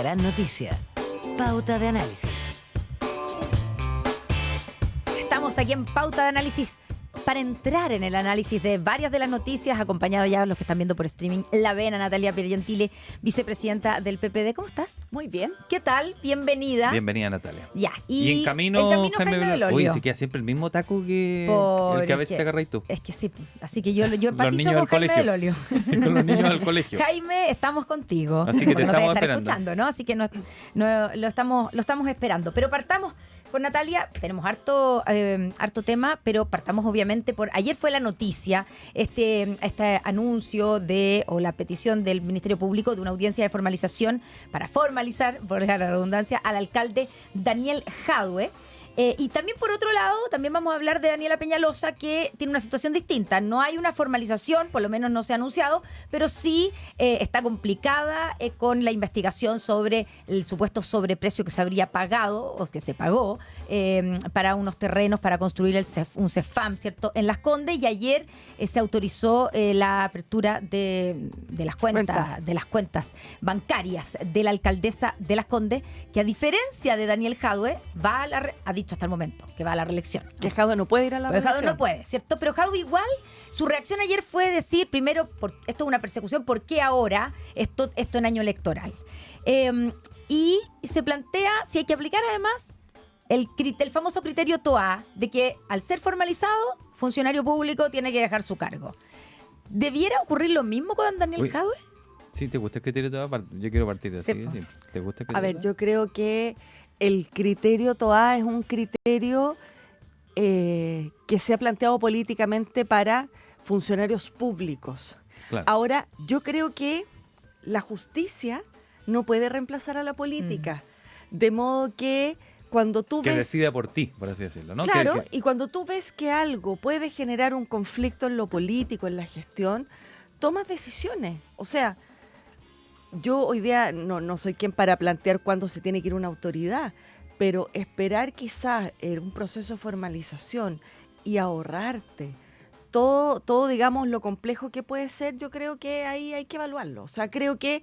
gran noticia. Pauta de análisis. Estamos aquí en Pauta de Análisis para entrar en el análisis de varias de las noticias, acompañado ya los que están viendo por streaming, la ven a Natalia Piergentili, vicepresidenta del PPD. ¿Cómo estás? Muy bien. ¿Qué tal? Bienvenida. Bienvenida, Natalia. Ya. Y en camino, Jaime Belolio. Uy, se queda siempre el mismo taco que el que a veces te agarras tú. Es que sí, así que yo empatizo Los niños con al Jaime colegio. Belolio. Con los niños al colegio. Jaime, estamos contigo. Así que te Porque no estamos debe estar esperando. escuchando, ¿no? Así que lo estamos esperando. Pero partamos con Natalia. Tenemos harto tema, pero partamos obviamente por... Ayer fue la noticia, este anuncio o la petición del Ministerio Público de una audiencia de formalización para formalizar, por la redundancia, al alcalde Daniel Jadue. Y también por otro lado, también vamos a hablar de Daniela Peñalosa, que tiene una situación distinta. No hay una formalización, por lo menos no se ha anunciado, pero sí está complicada con la investigación sobre el supuesto sobreprecio que se habría pagado o que se pagó para unos terrenos para construir un CEFAM, ¿cierto?, en Las Condes. Y ayer se autorizó la apertura de las cuentas bancarias de la alcaldesa de Las Condes, que a diferencia de Daniel Jadue ha dicho hasta el momento que va a la reelección. Que Jadue no puede ir a la Pero reelección. Jadue no puede, ¿cierto? Pero Jadue igual, su reacción ayer fue decir, primero, esto es una persecución, ¿por qué ahora esto en año electoral? Y se plantea si hay que aplicar además el famoso criterio TOA, de que al ser formalizado, funcionario público tiene que dejar su cargo. ¿Debiera ocurrir lo mismo con Daniel Jadue? Sí, ¿te gusta el criterio TOA? Yo quiero partir de así. Sí, Sí. ¿Te gusta el criterio A ver, TOA? yo creo que el criterio TOA es un criterio que se ha planteado políticamente para funcionarios públicos. Claro. Ahora, yo creo que la justicia no puede reemplazar a la política. De modo que cuando tú Que ves... decida por ti, por así decirlo, ¿no? Claro, y cuando tú ves que algo puede generar un conflicto en lo político, en la gestión, tomas decisiones. O sea, yo hoy día no soy quien para plantear cuándo se tiene que ir una autoridad, pero esperar quizás en un proceso de formalización y ahorrarte todo, digamos, lo complejo que puede ser, yo creo que ahí hay que evaluarlo. O sea, creo que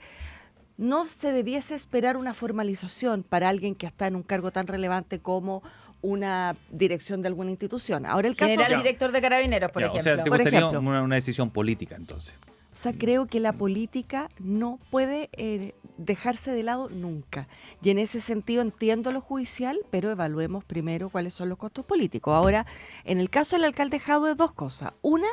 no se debiese esperar una formalización para alguien que está en un cargo tan relevante como una dirección de alguna institución. Ahora el caso... Era el director de Carabineros, por ejemplo. O sea, ¿te Por gustaría ejemplo. una decisión política, entonces? O sea, creo que la política no puede dejarse de lado nunca. Y en ese sentido entiendo lo judicial, pero evaluemos primero cuáles son los costos políticos. Ahora, en el caso del alcalde Jadue, dos cosas. Una,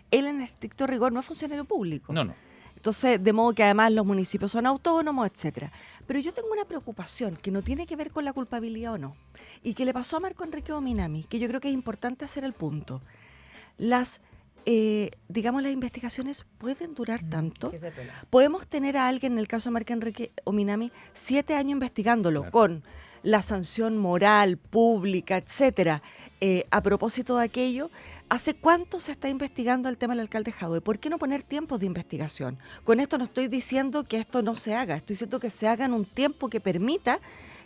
él en estricto rigor no es funcionario público. No. Entonces, de modo que además los municipios son autónomos, etcétera. Pero yo tengo una preocupación que no tiene que ver con la culpabilidad o no. Y que le pasó a Marco Enrique Ominami, que yo creo que es importante hacer el punto. Las investigaciones pueden durar tanto. Podemos tener a alguien, en el caso de Marco Enrique Ominami, 7 años investigándolo, claro, con la sanción moral, pública, etcétera. A propósito de aquello, ¿hace cuánto se está investigando el tema del alcalde Jadue? ¿Por qué no poner tiempos de investigación? Con esto no estoy diciendo que esto no se haga, estoy diciendo que se haga en un tiempo que permita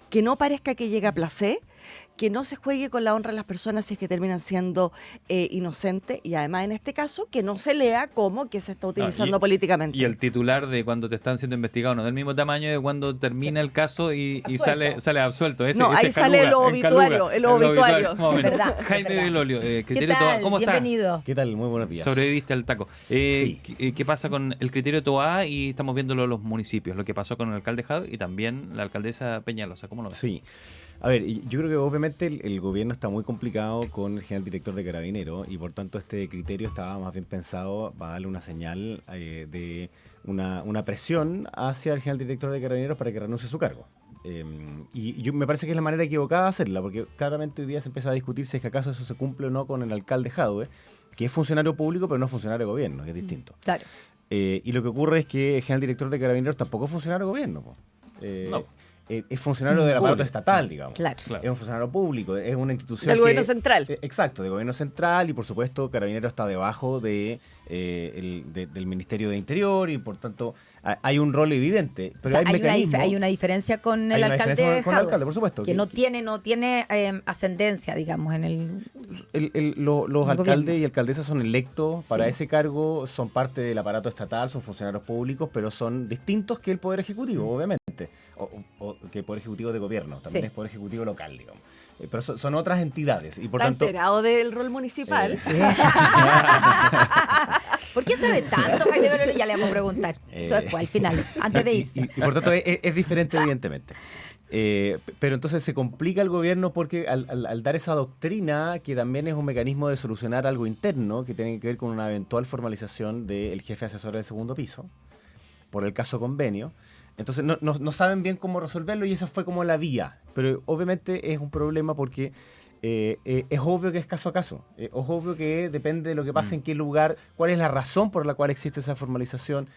que no parezca que llega a placer, que no se juegue con la honra de las personas si es que terminan siendo inocentes, y además en este caso que no se lea como que se está utilizando políticamente. Y el titular de cuando te están siendo investigados no es del mismo tamaño de cuando termina el caso y sale absuelto. Ahí sale el obituario. ¿Verdad? Jaime Belolio, ¿Qué tal? ¿cómo estás? Bienvenido. ¿Qué tal? Muy buenos días. Sobreviviste al taco. Sí. ¿Qué pasa con el criterio TOA? Y estamos viéndolo en los municipios, lo que pasó con el alcalde Jadue y también la alcaldesa Peñalosa. ¿Cómo lo ves? Sí. A ver, yo creo que obviamente el gobierno está muy complicado con el general director de Carabineros y por tanto este criterio estaba más bien pensado para darle una señal de una presión hacia el general director de Carabineros para que renuncie a su cargo. Y me parece que es la manera equivocada de hacerla, porque claramente hoy día se empieza a discutir si es que acaso eso se cumple o no con el alcalde Jadue, que es funcionario público pero no funcionario de gobierno, que es distinto. Claro. Y lo que ocurre es que el general director de Carabineros tampoco es funcionario de gobierno. No. Es funcionario del aparato estatal, digamos. Claro. Es un funcionario público, es una institución Del gobierno central. Exacto, del gobierno central, y por supuesto Carabineros está debajo del Ministerio de Interior y por tanto hay un rol evidente. Pero O sea, hay una diferencia con el alcalde con el alcalde, por supuesto. Que no tiene ascendencia, digamos, en los alcaldes gobierno. y alcaldesas son electos para Sí. ese cargo, son parte del aparato estatal, son funcionarios públicos, pero son distintos que el Poder Ejecutivo, obviamente. o que Poder Ejecutivo de Gobierno, también Sí. es Poder Ejecutivo local, digamos. Pero son otras entidades y por ¿Está tanto... enterado del rol municipal? Sí. ¿Por qué sabe tanto, Jaime Belolio? Ya le vamos a preguntar. Esto después, al final, antes de irse. Y por tanto es diferente, evidentemente. Pero entonces se complica el gobierno porque al dar esa doctrina, que también es un mecanismo de solucionar algo interno, que tiene que ver con una eventual formalización del jefe asesor del segundo piso, por el caso convenio, entonces no saben bien cómo resolverlo y esa fue como la vía. Pero obviamente es un problema porque es obvio que es caso a caso. Es obvio que depende de lo que pase en qué lugar, cuál es la razón por la cual existe esa formalización,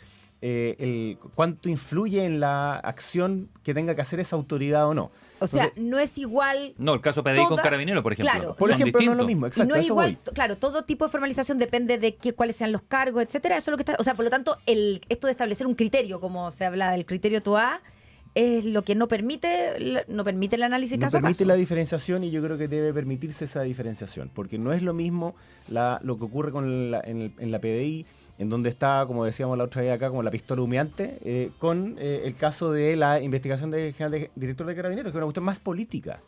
cuánto influye en la acción que tenga que hacer esa autoridad o no. O sea, Entonces, no es igual. No, el caso PDI con Toda- Carabinero, por ejemplo. Claro. por son ejemplo, no es lo distintos. mismo, Y exacto. no a es eso igual, voy. claro, todo tipo de formalización depende de cuáles sean los cargos, etcétera. Eso es lo que está. O sea, por lo tanto, esto de establecer un criterio, como se habla del criterio TOA, es lo que no permite el análisis No caso a permite caso. la diferenciación y yo creo que debe permitirse esa diferenciación, porque no es lo mismo lo que ocurre en la PDI, en donde está, como decíamos la otra vez acá, como la pistola humeante, con el caso de la investigación del director de Carabineros, que es una cuestión más política.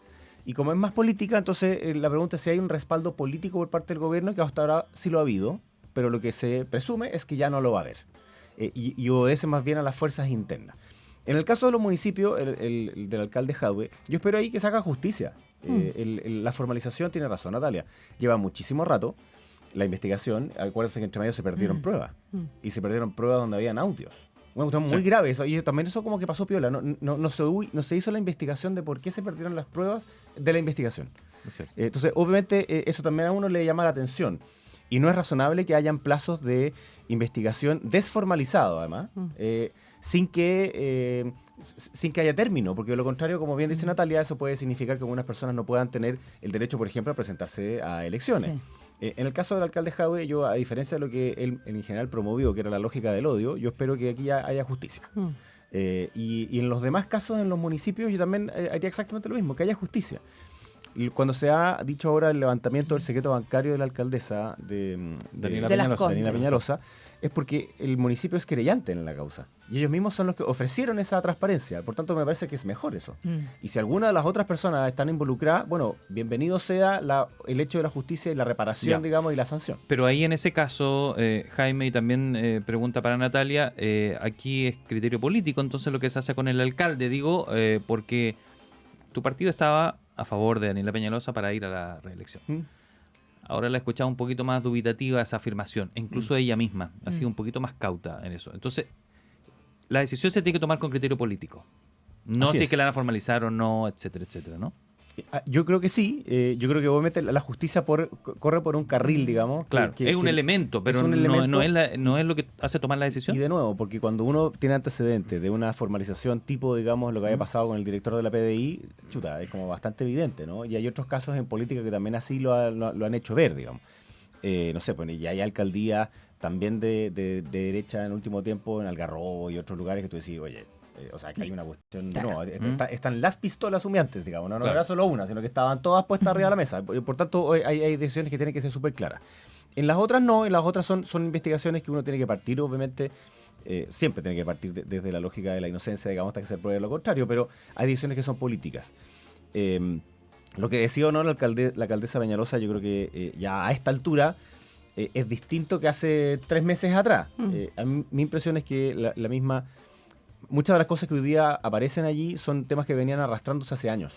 Y como es más política, entonces la pregunta es si hay un respaldo político por parte del gobierno, que hasta ahora sí lo ha habido, pero lo que se presume es que ya no lo va a haber. Y obedece más bien a las fuerzas internas. En el caso de los municipios, el del alcalde Jadwe, yo espero ahí que se haga justicia. La formalización, tiene razón Natalia, lleva muchísimo rato la investigación. Acuérdense que entre medio se perdieron pruebas. Y se perdieron pruebas donde habían audios. Una cuestión muy grave eso. Y también eso como que pasó piola. No se hizo la investigación de por qué se perdieron las pruebas de la investigación. Sí. Entonces, obviamente, eso también a uno le llama la atención. Y no es razonable que hayan plazos de investigación desformalizados, además, sin que haya término, porque de lo contrario, como bien dice Natalia, eso puede significar que algunas personas no puedan tener el derecho, por ejemplo, a presentarse a elecciones. Sí. En el caso del alcalde Jadwe, yo, a diferencia de lo que él en general promovió, que era la lógica del odio, yo espero que aquí haya justicia. Y en los demás casos, en los municipios, yo también haría exactamente lo mismo, que haya justicia. Y cuando se ha dicho ahora el levantamiento del secreto bancario de la alcaldesa Daniela De las Peñalosa. Condes. Daniela Peñalosa, es porque el municipio es querellante en la causa. Y ellos mismos son los que ofrecieron esa transparencia. Por tanto, me parece que es mejor eso. Y si alguna de las otras personas están involucradas, bueno, bienvenido sea el hecho de la justicia y la reparación, Ya. digamos, y la sanción. Pero ahí en ese caso, Jaime, y también pregunta para Natalia, aquí es criterio político, entonces lo que se hace con el alcalde, digo, porque tu partido estaba a favor de Daniela Peñalosa para ir a la reelección. Ahora la he escuchado un poquito más dubitativa esa afirmación, e incluso ella misma ha sido un poquito más cauta en eso. Entonces, la decisión se tiene que tomar con criterio político. No Así si es. es que la van a formalizar o no, etcétera, etcétera, ¿no? Yo creo que sí. Yo creo que obviamente la justicia corre por un carril, digamos. Claro, es un elemento, pero un no elemento. no es lo que hace tomar la decisión. Y de nuevo, porque cuando uno tiene antecedentes de una formalización tipo, digamos, lo que había pasado con el director de la PDI, chuta, es como bastante evidente, ¿no? Y hay otros casos en política que también así lo han hecho ver, digamos. No sé, pues ya hay alcaldías también de derecha en el último tiempo, en Algarrobo y otros lugares que tú decís, oye, o sea, que hay una cuestión de Claro. están las pistolas humeantes, digamos, no Claro. era solo una, sino que estaban todas puestas arriba de la mesa. Por tanto, hay decisiones que tienen que ser súper claras. En las otras no, en las otras son investigaciones que uno tiene que partir, obviamente, siempre tiene que partir desde la lógica de la inocencia, digamos, hasta que se pruebe lo contrario, pero hay decisiones que son políticas. Lo que decía o no la alcaldesa Peñalosa, yo creo que ya a esta altura es distinto que hace 3 meses atrás. Mi impresión es que la misma... Muchas de las cosas que hoy día aparecen allí son temas que venían arrastrándose hace años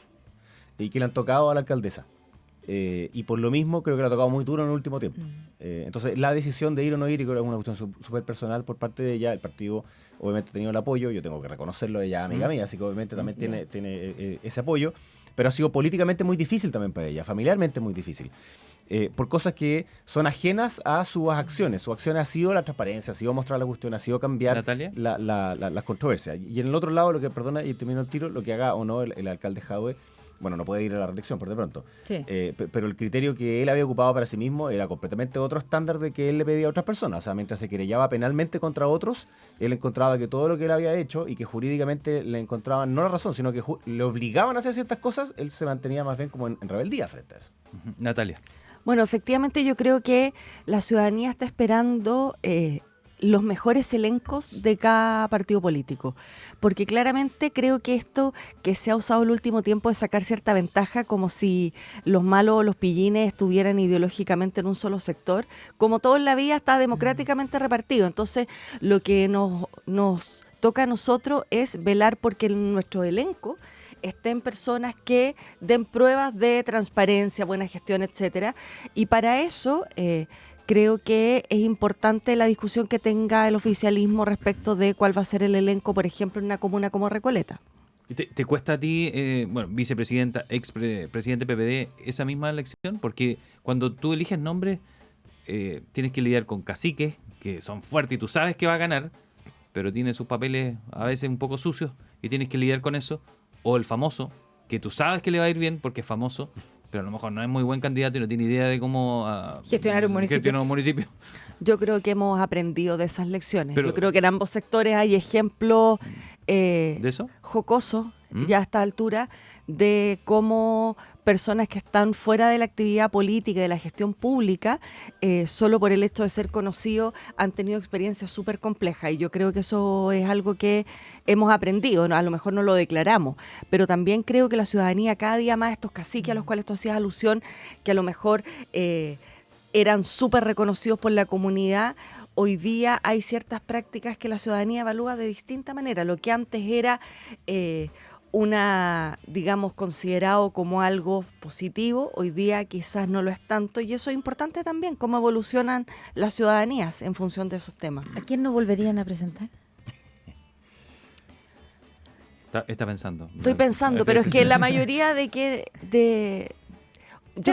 y que le han tocado a la alcaldesa. Y por lo mismo creo que le ha tocado muy duro en el último tiempo. Entonces la decisión de ir o no ir, y creo que es una cuestión súper personal por parte de ella. El partido obviamente ha tenido el apoyo, yo tengo que reconocerlo, ella es amiga mía, así que obviamente también tiene ese apoyo, pero ha sido políticamente muy difícil también para ella, familiarmente muy difícil. Por cosas que son ajenas a sus acciones. Sus acciones ha sido la transparencia, ha sido mostrar la cuestión, ha sido cambiar Natalia. las controversias. Y en el otro lado, y termino el tiro, lo que haga o no el alcalde Jadwe, bueno, no puede ir a la reelección por de pronto, Sí. pero el criterio que él había ocupado para sí mismo era completamente otro estándar de que él le pedía a otras personas. O sea, mientras se querellaba penalmente contra otros, él encontraba que todo lo que él había hecho y que jurídicamente le encontraban no la razón, sino que le obligaban a hacer ciertas cosas, él se mantenía más bien como en rebeldía frente a eso. Natalia. Bueno, efectivamente yo creo que la ciudadanía está esperando los mejores elencos de cada partido político, porque claramente creo que esto que se ha usado el último tiempo es sacar cierta ventaja, como si los malos o los pillines estuvieran ideológicamente en un solo sector, como todo en la vida está democráticamente repartido. Entonces, lo que nos toca a nosotros es velar porque en nuestro elenco estén personas que den pruebas de transparencia, buena gestión, etcétera, y para eso creo que es importante la discusión que tenga el oficialismo respecto de cuál va a ser el elenco, por ejemplo, en una comuna como Recoleta. ¿Te cuesta a ti, bueno, vicepresidenta, presidente PPD, esa misma elección? Porque cuando tú eliges nombres, tienes que lidiar con caciques que son fuertes y tú sabes que va a ganar, pero tiene sus papeles a veces un poco sucios y tienes que lidiar con eso. O el famoso, que tú sabes que le va a ir bien porque es famoso, pero a lo mejor no es muy buen candidato y no tiene idea de cómo gestionar un municipio. Yo creo que hemos aprendido de esas lecciones. Pero, yo creo que en ambos sectores hay ejemplos ¿de eso? jocosos, ya a esta altura, de cómo personas que están fuera de la actividad política y de la gestión pública, solo por el hecho de ser conocidos, han tenido experiencias súper complejas. Y yo creo que eso es algo que hemos aprendido, ¿no? A lo mejor no lo declaramos, pero también creo que la ciudadanía, cada día más, estos caciques a los cuales tú hacías alusión, que a lo mejor eran súper reconocidos por la comunidad, hoy día hay ciertas prácticas que la ciudadanía evalúa de distinta manera. Lo que antes era digamos, considerado como algo positivo, hoy día quizás no lo es tanto, y eso es importante también, cómo evolucionan las ciudadanías en función de esos temas. ¿A quién nos volverían a presentar? Está pensando. Estoy pensando, pero es que la mayoría Yo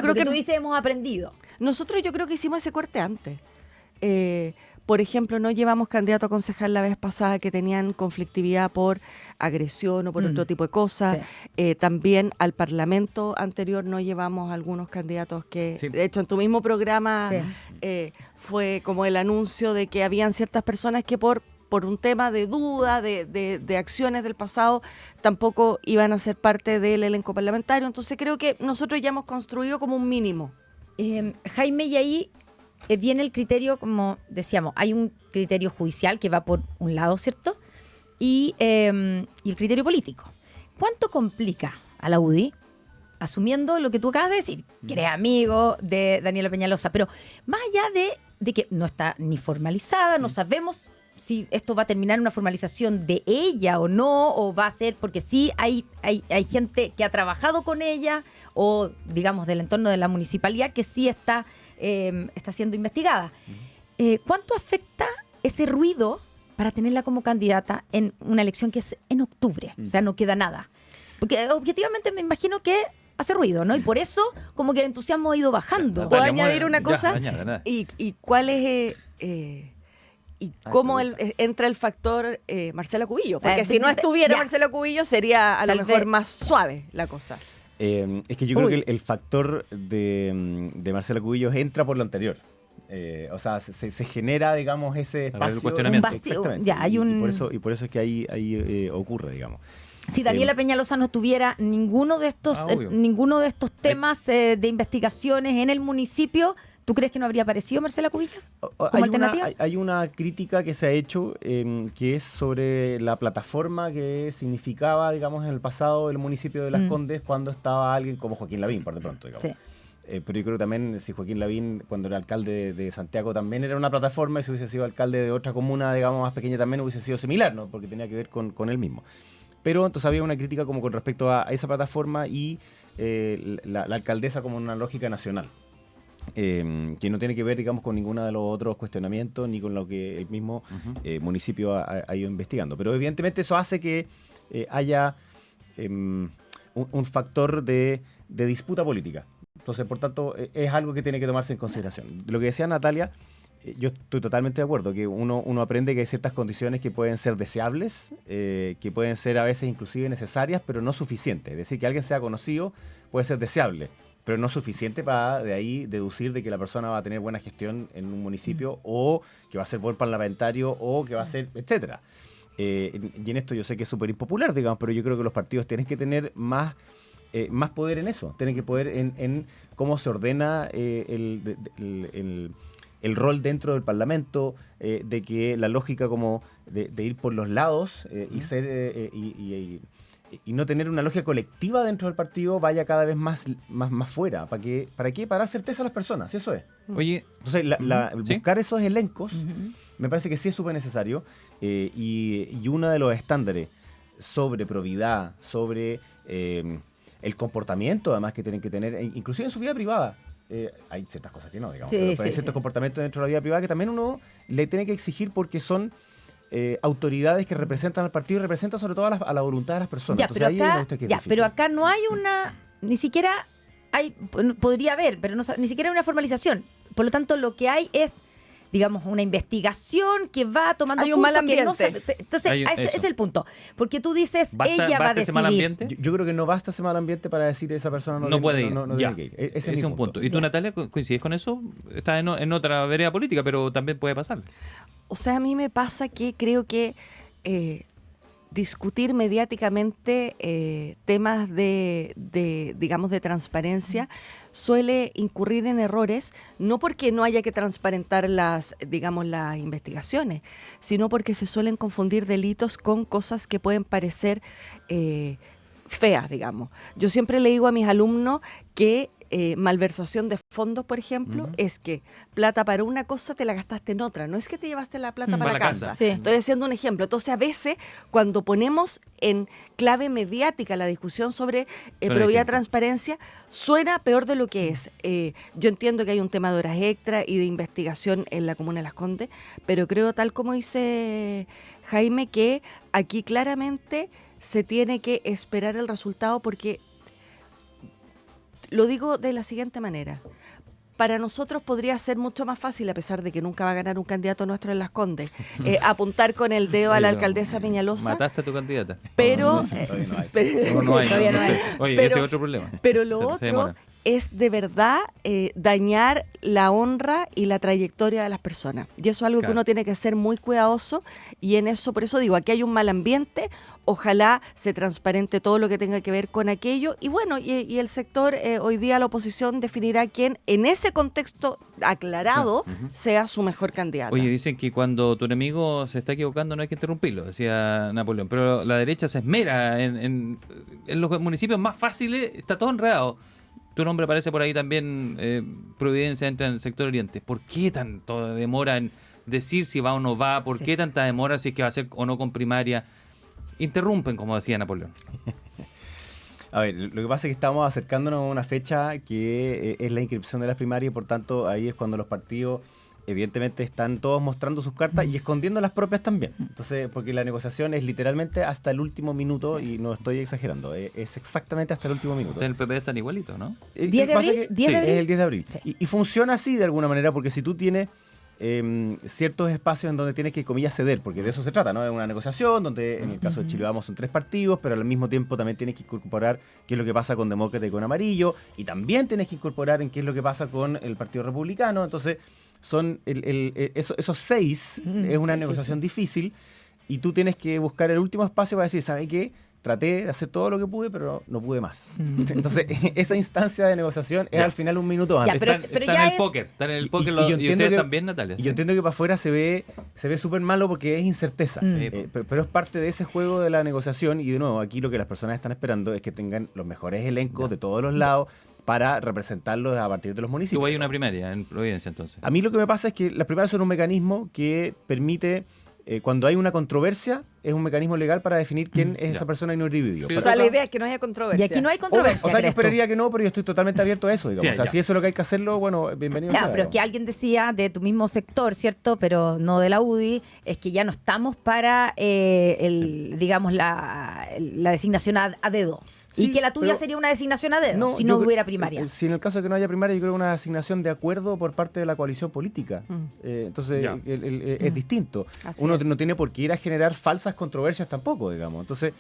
creo que tú dices hemos aprendido. Nosotros yo creo que hicimos ese corte antes. Por ejemplo, no llevamos candidato a concejal la vez pasada que tenían conflictividad por agresión o por otro tipo de cosas. Sí. También al Parlamento anterior no llevamos algunos candidatos que, sí. De hecho, en tu mismo programa sí. Fue como el anuncio de que habían ciertas personas que por un tema de duda, de acciones del pasado, tampoco iban a ser parte del elenco parlamentario. Entonces creo que nosotros ya hemos construido como un mínimo. Jaime, y ahí viene el criterio, como decíamos, hay un criterio judicial que va por un lado, ¿cierto? Y el criterio político. ¿Cuánto complica a la UDI, asumiendo lo que tú acabas de decir, que eres amigo de Daniela Peñalosa, pero más allá de que no está ni formalizada, no sabemos si esto va a terminar en una formalización de ella o no, o va a ser, porque sí hay gente que ha trabajado con ella, o digamos del entorno de la municipalidad que sí está siendo investigada. ¿Cuánto afecta ese ruido para tenerla como candidata en una elección que es en octubre? O sea, no queda nada. Porque objetivamente me imagino que hace ruido, ¿no? Y por eso como que el entusiasmo ha ido bajando. ¿Puedo añadir una cosa? ¿Y cuál es... ¿Y cómo entra el factor Marcela Cubillo? Porque si no estuviera Marcela Cubillo sería a lo mejor más suave la cosa. Es que yo creo que el factor de Marcela Cubillo entra por lo anterior. O sea, se genera, digamos, ese espacio. El cuestionamiento. Exactamente. Ya, hay un... y por eso es que ahí ocurre, digamos. Si Daniela Peñalosa no tuviera ninguno de estos temas de investigaciones en el municipio, ¿tú crees que no habría aparecido Marcela Cubillo como alternativa? Hay una crítica que se ha hecho que es sobre la plataforma que significaba, digamos, en el pasado el municipio de Las Condes cuando estaba alguien como Joaquín Lavín, por de pronto, digamos. Sí. Pero yo creo que también si Joaquín Lavín, cuando era alcalde de Santiago, también era una plataforma, y si hubiese sido alcalde de otra comuna, digamos, más pequeña, también hubiese sido similar, ¿no? Porque tenía que ver con él mismo. Pero entonces había una crítica como con respecto a esa plataforma y la alcaldesa como una lógica nacional. Que no tiene que ver, digamos, con ninguno de los otros cuestionamientos ni con lo que el mismo municipio ha ido investigando. Pero evidentemente eso hace que haya un factor de disputa política. Entonces, por tanto, es algo que tiene que tomarse en consideración. Lo que decía Natalia, yo estoy totalmente de acuerdo, que uno aprende que hay ciertas condiciones que pueden ser deseables, que pueden ser a veces inclusive necesarias, pero no suficientes. Es decir, que alguien sea conocido puede ser deseable, pero no suficiente para de ahí deducir de que la persona va a tener buena gestión en un municipio o que va a ser buen parlamentario o que va a ser, etcétera. Y en esto yo sé que es súper impopular, digamos, pero yo creo que los partidos tienen que tener más poder en eso, tienen que poder en cómo se ordena el el rol dentro del Parlamento, de que la lógica como de ir por los lados y ser y no tener una lógica colectiva dentro del partido vaya cada vez más fuera. ¿Para qué? Para dar certeza a las personas, si eso es. Oye, Entonces, ¿sí? buscar esos elencos me parece que sí es súper necesario y uno de los estándares sobre probidad, sobre el comportamiento además que tienen que tener, inclusive en su vida privada. Hay ciertas cosas que no, digamos, Sí, pero sí, hay ciertos sí. comportamientos dentro de la vida privada que también uno le tiene que exigir porque son autoridades que representan al partido y representan sobre todo a la voluntad de las personas. Ya, Entonces, pero ahí acá, usted que es ya, difícil. pero acá no hay ni siquiera hay, podría haber, pero ni siquiera hay una formalización. Por lo tanto, lo que hay es, digamos, una investigación que va tomando Hay un curso mal que no ambiente. entonces, Hay ese eso. es el punto. Porque tú dices, ¿Basta- ella va a basta ese mal decidir. ambiente? Yo creo que no basta ese mal ambiente para decir esa persona no puede ir. no Ya. tiene que ir. Ese mi es un punto. ¿Y tú, Ya. Natalia, coincides con eso? Estás en otra vereda política, pero también puede pasar. O sea, a mí me pasa que creo que discutir mediáticamente temas digamos, de transparencia suele incurrir en errores, no porque no haya que transparentar digamos, las investigaciones, sino porque se suelen confundir delitos con cosas que pueden parecer feas, digamos. Yo siempre le digo a mis alumnos que malversación de fondos, por ejemplo, es que plata para una cosa te la gastaste en otra, no es que te llevaste la plata para Para la casa. casa. Sí. Estoy haciendo un ejemplo. Entonces, a veces, cuando ponemos en clave mediática la discusión sobre probidad, distinto. transparencia, suena peor de lo que es. Yo entiendo que hay un tema de horas extra y de investigación en la Comuna de Las Condes, pero creo, tal como dice Jaime, que aquí claramente se tiene que esperar el resultado, porque lo digo de la siguiente manera. Para nosotros podría ser mucho más fácil, a pesar de que nunca va a ganar un candidato nuestro en Las Condes, apuntar con el dedo a la Oye, alcaldesa Peñalosa, Mataste a tu candidata. pero, Todavía no hay. pero, No, no hay, Todavía no no sé. hay. Oye, Pero- ese es otro problema. pero lo Se otro demora. es de verdad dañar la honra y la trayectoria de las personas. Y eso es algo que Claro. uno tiene que ser muy cuidadoso, y en eso, por eso digo, aquí hay un mal ambiente, ojalá se transparente todo lo que tenga que ver con aquello, y bueno, y el sector, hoy día la oposición definirá quién en ese contexto aclarado sea su mejor candidato. Oye, dicen que cuando tu enemigo se está equivocando no hay que interrumpirlo, decía Napoleón. Pero la derecha se esmera en los municipios más fáciles, está todo enredado. Tu nombre aparece por ahí también, Providencia entra en el sector oriente. ¿Por qué tanto demora en decir si va o no va? ¿Por Sí. qué tanta demora si es que va a ser o no con primaria? Interrumpen, como decía Napoleón. A ver, lo que pasa es que estamos acercándonos a una fecha que es la inscripción de las primarias y por tanto ahí es cuando los partidos evidentemente están todos mostrando sus cartas y escondiendo las propias también. Entonces, porque la negociación es literalmente hasta el último minuto y no estoy exagerando, es exactamente hasta el último minuto. Ustedes en el PP están igualitos, ¿no? 10 de Lo que pasa abril, es que- 10 de sí, abril. es el 10 de abril. Sí. Y funciona así de alguna manera porque si tú tienes ciertos espacios en donde tienes que, comillas, ceder, porque de eso se trata, ¿no? Es una negociación donde en el caso de Chile Vamos son 3 partidos, pero al mismo tiempo también tienes que incorporar qué es lo que pasa con Demócrata y con Amarillo, y también tienes que incorporar en qué es lo que pasa con el Partido Republicano. Entonces, son esos 6, es una negociación difícil, y tú tienes que buscar el último espacio para decir, ¿sabe qué? Traté de hacer todo lo que pude, pero no pude más. Entonces, esa instancia de negociación es Ya. al final un minuto Ya, antes. pero Están ya en el es- póker, están en el Y- póker y los- yo y entiendo ustedes que- también, Natalia. Y yo entiendo que para afuera se ve súper malo porque es incerteza. Sí. Pero es parte de ese juego de la negociación y de nuevo, aquí lo que las personas están esperando es que tengan los mejores elencos de todos los lados para representarlos a partir de los municipios. Tuvo ahí una primaria en Providencia, entonces. A mí lo que me pasa es que las primarias son un mecanismo que permite, cuando hay una controversia, es un mecanismo legal para definir quién es ya. esa persona y no el individuo. Sí, O Pero- sea, la idea es que no haya controversia. Y aquí no hay o controversia. sea, yo ¿crees tú? esperaría que no, pero yo estoy totalmente abierto a eso, digamos. Sí, o sea, ya. si eso es lo que hay que hacerlo, bueno, bienvenido Ya, sea, pero es que digamos. alguien decía de tu mismo sector, ¿cierto? Pero no de la UDI, es que ya no estamos para, digamos, la designación a dedo. Sí, y que la tuya pero- sería una designación a dedo, si no yo creo- hubiera primaria. Si en el caso de que no haya primaria, yo creo una asignación de acuerdo por parte de la coalición política. Entonces, Ya. es distinto. Así Uno es. no tiene por qué ir a generar falsas controversias tampoco, digamos. Entonces,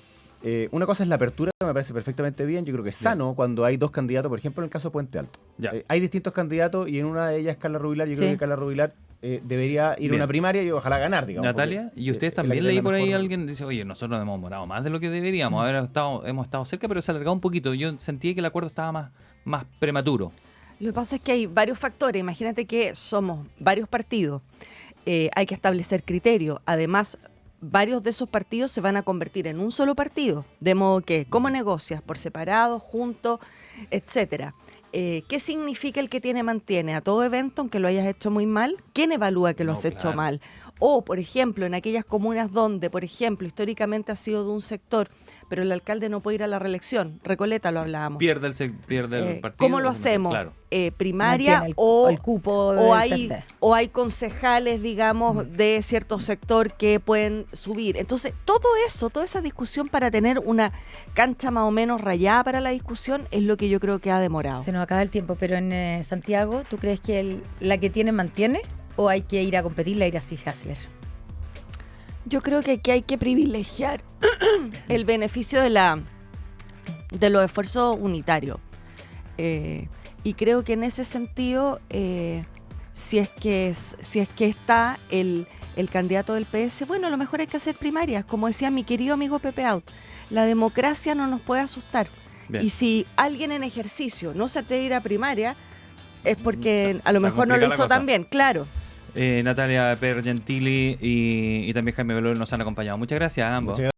una cosa es la apertura, que me parece perfectamente bien. Yo creo que es sano cuando hay 2 candidatos, por ejemplo, en el caso de Puente Alto. Ya. Hay distintos candidatos y en una de ellas Carla Rubilar. Yo creo Sí. que Carla Rubilar debería ir Bien. a una primaria y ojalá ganar, digamos. Natalia, porque, y ustedes es la que también tiene leí la por ahí mejor- alguien dice, oye, nosotros hemos demorado más de lo que deberíamos, hemos estado cerca, pero se ha alargado un poquito. Yo sentí que el acuerdo estaba más prematuro. Lo que pasa es que hay varios factores. Imagínate que somos varios partidos. Hay que establecer criterios. Además, varios de esos partidos se van a convertir en un solo partido. De modo que, ¿cómo negocias? Por separado, juntos, etcétera. ¿Qué significa el que tiene mantiene? A todo evento, aunque lo hayas hecho muy mal, ¿quién evalúa que lo has hecho mal? O, por ejemplo, en aquellas comunas donde, por ejemplo, históricamente ha sido de un sector, pero el alcalde no puede ir a la reelección. Recoleta lo hablábamos. Pierde el partido. ¿Cómo lo hacemos? Claro. Primaria Mantiene o el cupo o del hay, PC. o hay concejales, digamos, de cierto sector que pueden subir. Entonces, todo eso, toda esa discusión para tener una cancha más o menos rayada para la discusión es lo que yo creo que ha demorado. Se nos acaba el tiempo, pero en Santiago, ¿tú crees que la que tiene mantiene o hay que ir a competir la Iracy Hasler? Yo creo que aquí hay que privilegiar el beneficio de los esfuerzos unitarios. Y creo que en ese sentido, si es que está el candidato del PS, bueno, a lo mejor hay que hacer primarias. Como decía mi querido amigo Pepe Out, la democracia no nos puede asustar. Bien. Y si alguien en ejercicio no se atreve a ir a primaria, es porque a lo Está mejor no lo complicada la hizo cosa. tan bien, claro. Natalia Pergentili y también Jaime Veloz nos han acompañado. Muchas gracias a ambos. Muchas